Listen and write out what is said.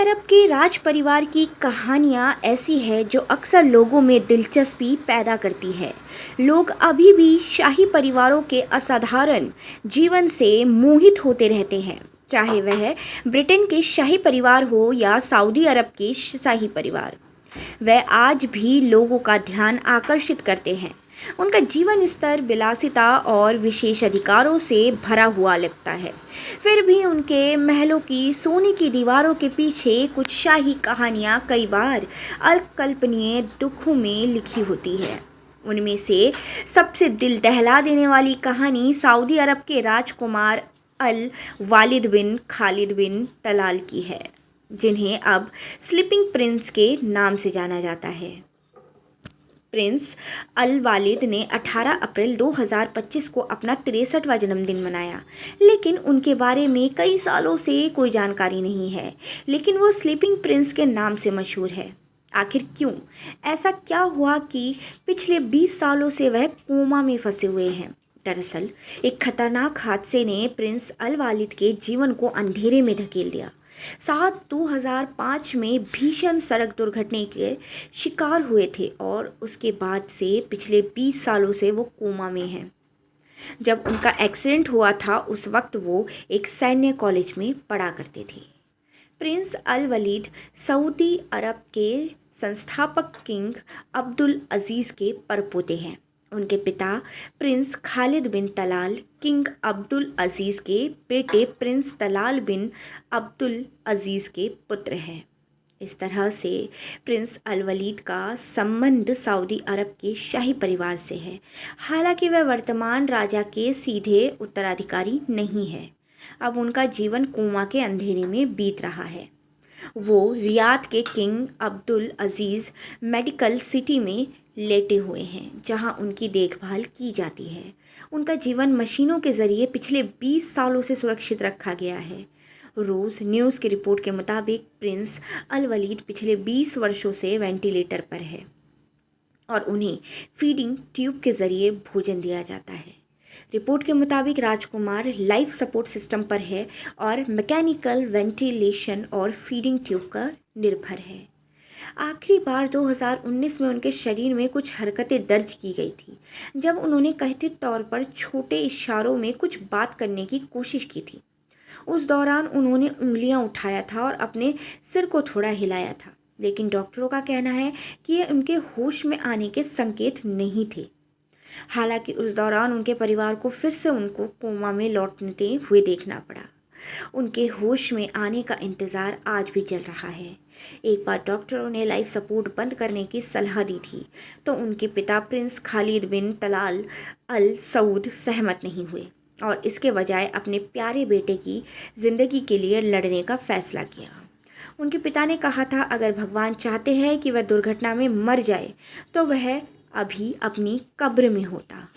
अरब के राज परिवार की कहानियाँ ऐसी है जो अक्सर लोगों में दिलचस्पी पैदा करती है। लोग अभी भी शाही परिवारों के असाधारण जीवन से मोहित होते रहते हैं, चाहे वह ब्रिटेन के शाही परिवार हो या सऊदी अरब के शाही परिवार। वह आज भी लोगों का ध्यान आकर्षित करते हैं। उनका जीवन स्तर विलासिता और विशेष अधिकारों से भरा हुआ लगता है। फिर भी उनके महलों की सोने की दीवारों के पीछे कुछ शाही कहानियाँ कई बार अकल्पनीय दुखों में लिखी होती है। उनमें से सबसे दिल दहला देने वाली कहानी सऊदी अरब के राजकुमार अल वालिद बिन खालिद बिन तलाल की है, जिन्हें अब स्लीपिंग प्रिंस के नाम से जाना जाता है। प्रिंस अल वालिद ने 18 अप्रैल 2025 को अपना 63वां जन्मदिन मनाया, लेकिन उनके बारे में कई सालों से कोई जानकारी नहीं है। लेकिन वो स्लीपिंग प्रिंस के नाम से मशहूर है। आखिर क्यों? ऐसा क्या हुआ कि पिछले 20 सालों से वह कोमा में फंसे हुए हैं? दरअसल एक खतरनाक हादसे ने प्रिंस अल वालिद के जीवन को अंधेरे में धकेल दिया। 2005 में भीषण सड़क दुर्घटना के शिकार हुए थे और उसके बाद से पिछले 20 सालों से वो कोमा में हैं। जब उनका एक्सीडेंट हुआ था उस वक्त वो एक सैन्य कॉलेज में पढ़ा करते थे। प्रिंस अल वलीद सऊदी अरब के संस्थापक किंग अब्दुल अजीज़ के परपोते हैं। उनके पिता प्रिंस खालिद बिन तलाल किंग अब्दुल अजीज़ के बेटे प्रिंस तलाल बिन अब्दुल अजीज़ के पुत्र हैं। इस तरह से प्रिंस अल वलीद का संबंध सऊदी अरब के शाही परिवार से है। हालांकि वह वर्तमान राजा के सीधे उत्तराधिकारी नहीं है। अब उनका जीवन कोमा के अंधेरे में बीत रहा है। वो रियाद के किंग अब्दुल अजीज़ मेडिकल सिटी में लेटे हुए हैं, जहां उनकी देखभाल की जाती है। उनका जीवन मशीनों के ज़रिए पिछले 20 सालों से सुरक्षित रखा गया है। रोज़ न्यूज़ की रिपोर्ट के मुताबिक प्रिंस अल वलीद पिछले 20 वर्षों से वेंटिलेटर पर है और उन्हें फीडिंग ट्यूब के ज़रिए भोजन दिया जाता है। रिपोर्ट के मुताबिक राजकुमार लाइफ सपोर्ट सिस्टम पर है और मैकेनिकल वेंटिलेशन और फीडिंग ट्यूब पर निर्भर है। आखिरी बार 2019 में उनके शरीर में कुछ हरकतें दर्ज की गई थी, जब उन्होंने कथित तौर पर छोटे इशारों में कुछ बात करने की कोशिश की थी। उस दौरान उन्होंने उंगलियां उठाया था और अपने सिर को थोड़ा हिलाया था, लेकिन डॉक्टरों का कहना है कि ये उनके होश में आने के संकेत नहीं थे। हालांकि उस दौरान उनके परिवार को फिर से उनको कोमा में लौटते हुए देखना पड़ा। उनके होश में आने का इंतज़ार आज भी चल रहा है। एक बार डॉक्टरों ने लाइफ सपोर्ट बंद करने की सलाह दी थी, तो उनके पिता प्रिंस खालिद बिन तलाल अल सऊद सहमत नहीं हुए और इसके बजाय अपने प्यारे बेटे की ज़िंदगी के लिए लड़ने का फैसला किया। उनके पिता ने कहा था, अगर भगवान चाहते हैं कि वह दुर्घटना में मर जाए तो वह अभी अपनी कब्र में होता।